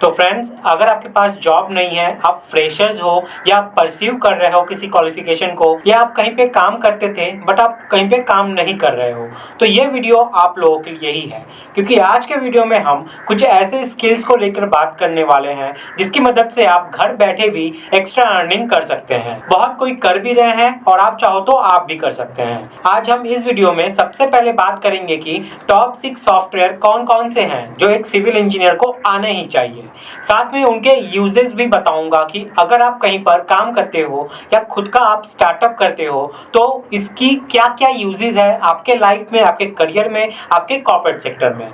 तो फ्रेंड्स, अगर आपके पास जॉब नहीं है, आप फ्रेशर्स हो या आप परस्यू कर रहे हो किसी क्वालिफिकेशन को, या आप कहीं पे काम करते थे बट आप कहीं पे काम नहीं कर रहे हो, तो ये वीडियो आप लोगों के लिए ही है। क्योंकि आज के वीडियो में हम कुछ ऐसे स्किल्स को लेकर बात करने वाले हैं जिसकी मदद से आप घर बैठे भी एक्स्ट्रा अर्निंग कर सकते हैं। बहुत कोई कर भी रहे हैं और आप चाहो तो आप भी कर सकते हैं। आज हम इस वीडियो में सबसे पहले बात करेंगे कि टॉप 6 सॉफ्टवेयर कौन कौन से हैं जो एक सिविल इंजीनियर को आने ही चाहिए। साथ में उनके यूजेस भी बताऊंगा कि अगर आप कहीं पर काम करते हो या खुद का आप स्टार्टअप करते हो तो इसकी क्या क्या यूजेस है आपके लाइफ में, आपके करियर में, आपके कॉर्पोरेट सेक्टर में।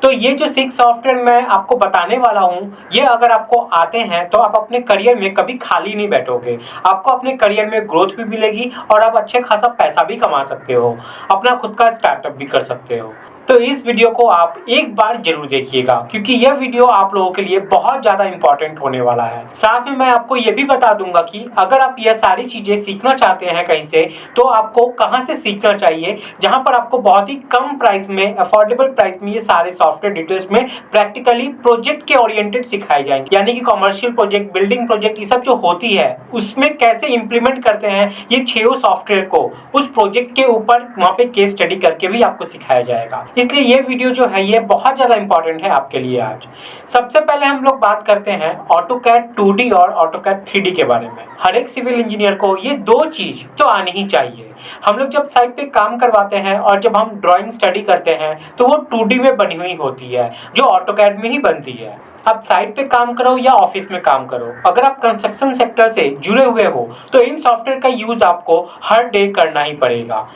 तो ये जो 6 सॉफ्टवेयर मैं आपको बताने वाला हूँ, ये अगर आपको आते हैं तो आप अपने करियर में कभी खाली नहीं बैठोगे। आपको अपने करियर में ग्रोथ भी मिलेगी और आप अच्छे खासा पैसा भी कमा सकते हो, अपना खुद का स्टार्टअप भी कर सकते हो। तो इस वीडियो को आप एक बार जरूर देखिएगा क्योंकि यह वीडियो आप लोगों के लिए बहुत ज़्यादा इंपॉर्टेंट होने वाला है। साथ में मैं आपको यह भी बता दूंगा कि अगर आप यह सारी चीज़ें सीखना चाहते हैं कहीं से, तो आपको कहां से सीखना चाहिए, जहां पर आपको बहुत ही कम प्राइस में, अफोर्डेबल प्राइस में ये सारे सॉफ्टवेयर डिटेल्स में प्रैक्टिकली प्रोजेक्ट के ओरिएंटेड सिखाए जाएंगे। यानी कि कॉमर्शियल प्रोजेक्ट, बिल्डिंग प्रोजेक्ट, ये सब जो होती है उसमें कैसे इंप्लीमेंट करते हैं ये 6 सॉफ्टवेयर को, उस प्रोजेक्ट के ऊपर वहाँ पे केस स्टडी करके भी आपको सिखाया जाएगा। इसलिए ये वीडियो जो है ये बहुत ज़्यादा इंपॉर्टेंट है आपके लिए। आज सबसे पहले हम लोग बात करते हैं ऑटोकैड 2D और ऑटोकैड 3D के बारे में। हर एक सिविल इंजीनियर को ये 2 चीज तो आनी ही चाहिए। हम लोग जब साइट पे काम करवाते हैं और जब हम ड्राइंग स्टडी करते हैं तो वो 2D में बनी हुई होती है जो ऑटोकैड में ही बनती है। आप साइट पे काम करो या ऑफिस में काम करो, अगर आप कंस्ट्रक्शन सेक्टर से जुड़े हुए हो तो इन सॉफ्टवेयर का यूज आपको हर डे करना ही पड़ेगा।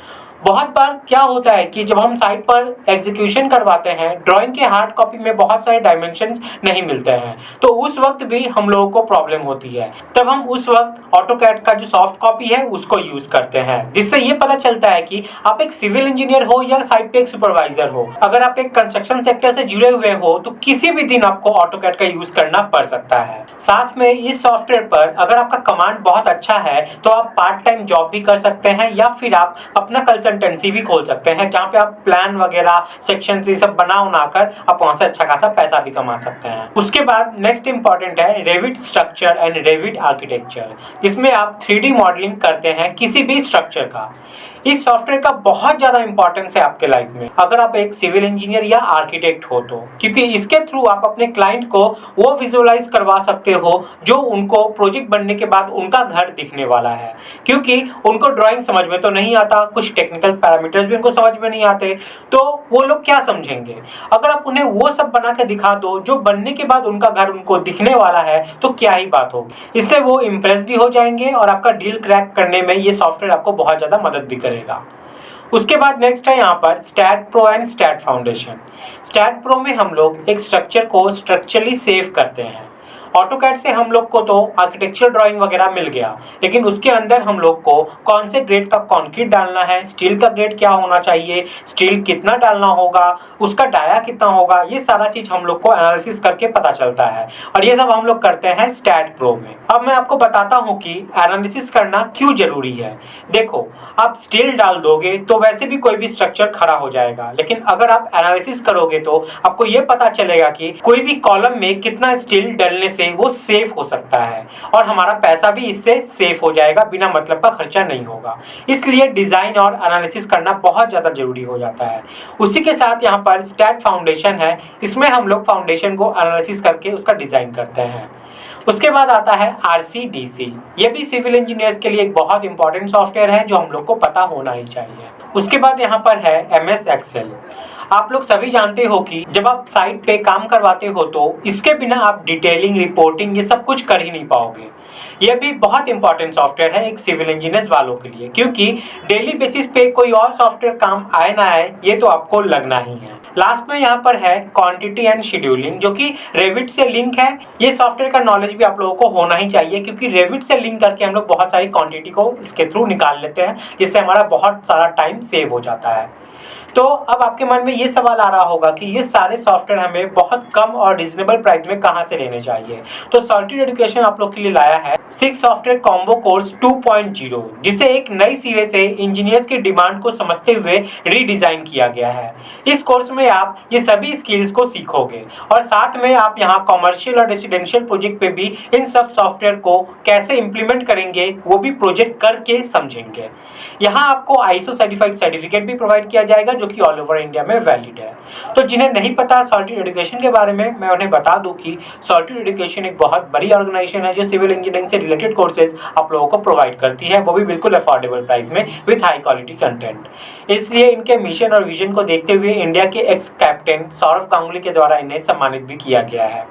बहुत बार क्या होता है कि जब हम साइट पर एग्जीक्यूशन करवाते हैं, ड्राइंग के हार्ड कॉपी में बहुत सारे डायमेंशंस नहीं मिलते हैं, तो उस वक्त भी हम लोगों को प्रॉब्लम होती है। तब हम उस वक्त ऑटोकैड का जो सॉफ्ट कॉपी है उसको यूज करते हैं, जिससे ये पता चलता है कि आप एक सिविल इंजीनियर हो या साइट पे एक सुपरवाइजर हो, अगर आप एक कंस्ट्रक्शन सेक्टर से जुड़े हुए हो तो किसी भी दिन आपको ऑटोकैड का यूज करना पड़ सकता है। साथ में इस सॉफ्टवेयर पर अगर आपका कमांड बहुत अच्छा है तो आप पार्ट टाइम जॉब भी कर सकते हैं या फिर आप अपना कंसल्टेंसी भी खोल सकते हैं, जहां पे आप प्लान वगैरह सेक्शन ये सब बना कर आप वहां से अच्छा खासा पैसा भी कमा सकते हैं। उसके बाद नेक्स्ट इंपॉर्टेंट है Revit structure and Revit architecture, जिसमें आप 3D मॉडलिंग करते हैं किसी भी स्ट्रक्चर का। इस सॉफ्टवेयर का बहुत ज्यादा इंपॉर्टेंस है आपके लाइफ में अगर आप एक सिविल इंजीनियर या आर्किटेक्ट हो तो, क्योंकि इसके थ्रू आप अपने क्लाइंट को वो विजुअलाइज करवा सकते हो जो उनको प्रोजेक्ट बनने के बाद उनका घर दिखने वाला है। क्योंकि उनको ड्राइंग समझ में तो नहीं आता, कुछ टेक्निकल पैरामीटर्स भी उनको समझ में नहीं आते, तो वो लोग क्या समझेंगे। अगर आप उन्हें वो सब बना के दिखा दो जो बनने के बाद उनका घर उनको दिखने वाला है, तो क्या ही बात होगी। इससे वो इम्प्रेस भी हो जाएंगे और आपका डील क्रैक करने में ये सॉफ्टवेयर आपको बहुत ज्यादा मदद भी करेगा। उसके बाद नेक्स्ट है यहाँ पर stat pro and stat foundation. Stat pro में हम लोग एक स्ट्रक्चर को स्ट्रक्चरली सेव करते हैं। ऑटोकैड से हम लोग को तो आर्किटेक्चरल ड्राइंग वगैरह मिल गया, लेकिन उसके अंदर हम लोग को कौन से ग्रेड का कंक्रीट डालना है, स्टील का ग्रेड क्या होना चाहिए, स्टील कितना डालना होगा, उसका डाया कितना होगा, ये सारा चीज हम लोग को एनालिसिस करके पता चलता है। और ये सब हम लोग करते हैं स्टैट प्रो में। अब मैं आपको बताता हूँ कि एनालिसिस करना क्यों जरूरी है। देखो, आप स्टील डाल दोगे तो वैसे भी कोई भी स्ट्रक्चर खड़ा हो जाएगा, लेकिन अगर आप एनालिसिस करोगे तो आपको ये पता चलेगा कि कोई भी कॉलम में कितना स्टील डलने से वो सेफ हो सकता है और हमारा पैसा भी इससे सेफ हो जाएगा, बिना मतलब का खर्चा नहीं होगा। इसलिए डिजाइन और एनालिसिस करना बहुत ज्यादा जरूरी हो जाता है। उसी के साथ यहाँ पर स्टैट फाउंडेशन है, इसमें हम लोग फाउंडेशन को एनालिसिस करके उसका डिजाइन करते हैं। उसके बाद आता है RCDC। ये भी सिविल इंजीनियर्स के लिए एक बहुत इंपॉर्टेंट सॉफ्टवेयर है जो हम लोग को पता होना ही चाहिए। उसके बाद यहाँ पर है MS Excel। आप लोग सभी जानते हो कि जब आप साइट पे काम करवाते हो तो इसके बिना आप डिटेलिंग, रिपोर्टिंग ये सब कुछ कर ही नहीं पाओगे। यह भी बहुत इंपॉर्टेंट सॉफ्टवेयर है एक सिविल इंजीनियर्स वालों के लिए, क्योंकि डेली बेसिस पे कोई और सॉफ्टवेयर काम आए ना आए ये तो आपको लगना ही है। लास्ट में यहाँ पर है क्वांटिटी एंड शेड्यूलिंग, जो कि रेविट से लिंक है। ये सॉफ्टवेयर का नॉलेज भी आप लोगों को होना ही चाहिए, क्योंकि रेविट से लिंक करके हम लोग बहुत सारी क्वांटिटी को इसके थ्रू निकाल लेते हैं, जिससे हमारा बहुत सारा टाइम सेव हो जाता है। तो अब आपके मन में ये सवाल आ रहा होगा कि ये सारे सॉफ्टवेयर हमें बहुत कम और रीजनेबल प्राइस में कहाँ से लेने चाहिए। तो सॉल्टेड एजुकेशन आप लोग के लिए लाया है सिक्स सॉफ्टवेयर कॉम्बो कोर्स 2.0, जिसे एक नई सिरे से इंजीनियर्स की डिमांड को समझते हुए रीडिजाइन किया गया है। इस कोर्स में आप ये सभी स्किल्स को सीखोगे और साथ में आप यहाँ कॉमर्शियल और रेसिडेंशियल प्रोजेक्ट पे भी इन सब सॉफ्टवेयर को कैसे इम्प्लीमेंट करेंगे वो भी प्रोजेक्ट करके समझेंगे। यहाँ आपको ISO सर्टिफाइड सर्टिफिकेट भी प्रोवाइड किया जाएगा जो कि ऑल ओवर इंडिया में वैलिड है। तो जिन्हें नहीं पता सॉलिट्यूड एजुकेशन के बारे में, मैं उन्हें बता दूं कि सॉलिट्यूड एजुकेशन एक बहुत बड़ी ऑर्गेनाइजेशन है जो सिविल इंजीनियरिंग से रिलेटेड कोर्सेज आप लोगों को प्रोवाइड करती है, वो भी बिल्कुल अफोर्डेबल प्राइस में विथ हाई क्वालिटी कंटेंट। इसलिए इनके मिशन और विजन को देखते हुए इंडिया के एक्स कैप्टन सौरव गांगुली के द्वारा इन्हें सम्मानित भी किया गया है।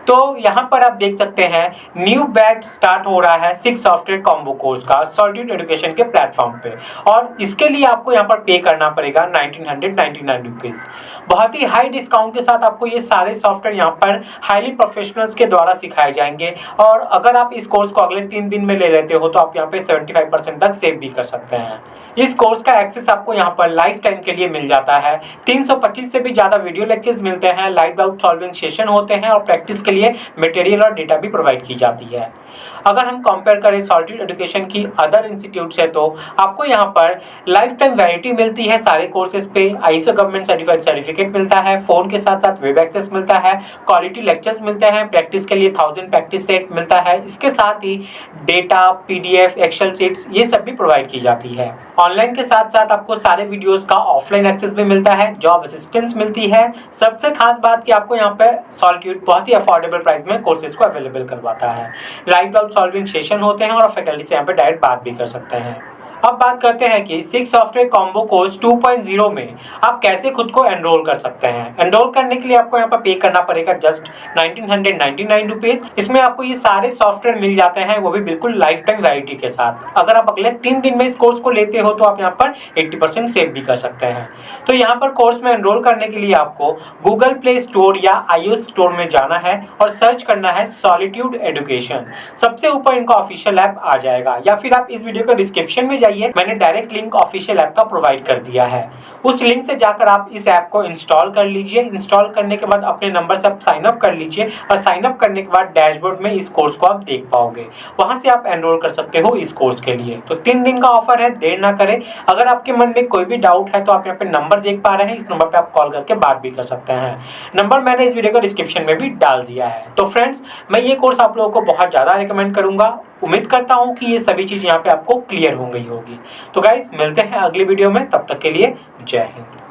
तो यहाँ पर आप देख सकते हैं न्यू बैच स्टार्ट हो रहा है सिक्स सॉफ्टवेयर कॉम्बो कोर्स का सॉलिट्यूड एजुकेशन के प्लेटफॉर्म पे, और इसके लिए आपको यहाँ पर पे करना पड़ेगा 1999 रुपीज़। बहुत ही हाई डिस्काउंट के साथ आपको ये सारे सॉफ्टवेयर यहाँ पर हाईली प्रोफेशनल्स के द्वारा सिखाए जाएंगे, और अगर आप इस कोर्स को अगले 3 दिन में ले लेते हो तो आप यहाँ पे 75% तक सेव भी कर सकते हैं। इस कोर्स का एक्सेस आपको यहाँ पर लाइफ टाइम के लिए मिल जाता है। 325 से भी ज़्यादा वीडियो लेक्चर्स मिलते हैं, लाइव डाउट सॉल्विंग सेशन होते हैं और प्रैक्टिस के लिए मटेरियल और डेटा भी प्रोवाइड की जाती है। अगर हम कंपेयर करें सॉलिट्यूड एजुकेशन की अदर इंस्टीट्यूट से तो आपको यहाँ पर लाइफ टाइम वैलिडिटी मिलती है सारे कोर्सेज पे, ISO गवर्नमेंट सर्टिफाइड सर्टिफिकेट मिलता है, फ़ोन के साथ साथ वेब एक्सेस मिलता है, क्वालिटी लेक्चर्स मिलते हैं, प्रैक्टिस के लिए 1000 प्रैक्टिस सेट मिलता है। इसके साथ ही डेटा, PDF, एक्सेल शीट्स ये सब भी प्रोवाइड की जाती है। ऑनलाइन के साथ साथ आपको सारे वीडियोस का ऑफलाइन एक्सेस भी मिलता है, जॉब असिस्टेंस मिलती है। सबसे खास बात कि आपको यहाँ पे सॉलिट्यूड बहुत ही अफोर्डेबल प्राइस में कोर्सेज को अवेलेबल करवाता है। लाइव डाउट सॉल्विंग सेशन होते हैं और फैकल्टी से यहाँ पे डायरेक्ट बात भी कर सकते हैं। अब बात करते हैं कि सिक्स सॉफ्टवेयर कॉम्बो कोर्स 2.0 में आप कैसे खुद को एनरोल कर सकते हैं। एनरोल करने के लिए आपको यहाँ पर पे करना पड़ेगा जस्ट 1999 रुपीज़। इसमें आपको ये सारे सॉफ्टवेयर मिल जाते हैं, वो भी बिल्कुल लाइफ टाइम वैलिडिटी के साथ। अगर आप अगले 3 दिन में इस कोर्स को लेते हो तो आप यहाँ पर 80% सेव भी कर सकते हैं। तो यहाँ पर कोर्स में एनरोल करने के लिए आपको गूगल प्ले स्टोर या iOS स्टोर में जाना है और सर्च करना है सॉलिट्यूड एजुकेशन। सबसे ऊपर इनका ऑफिशियल ऐप आ जाएगा, या फिर आप इस वीडियो के डिस्क्रिप्शन में जाइए, मैंने डायरेक्ट लिंक ऑफिशियल ऐप का प्रोवाइड कर दिया है। उस लिंक से जाकर आप इस ऐप को इंस्टॉल कर लीजिए। इंस्टॉल करने के बाद अपने नंबर से आप साइन अप कर लीजिए और साइन अप करने के बाद डैशबोर्ड में इस कोर्स को आप देख पाओगे। वहां से आप एनरोल कर सकते हो इस कोर्स के लिए। तो 3 दिन का ऑफर है, देर ना करें। अगर आपके मन में कोई भी डाउट है तो आप यहाँ पे नंबर देख पा रहे हैं, इस नंबर पे आप कॉल करके बात भी कर सकते हैं। नंबर मैंने इस वीडियो को डिस्क्रिप्शन में भी डाल दिया है। तो फ्रेंड्स, मैं ये कोर्स आप लोगों को बहुत ज़्यादा रिकमेंड करूंगा। उम्मीद करता हूँ कि ये सभी चीज़ यहाँ पे आपको क्लियर हो गई होगी। तो गाइज, मिलते हैं अगली वीडियो में, तब तक के लिए जय हिंद।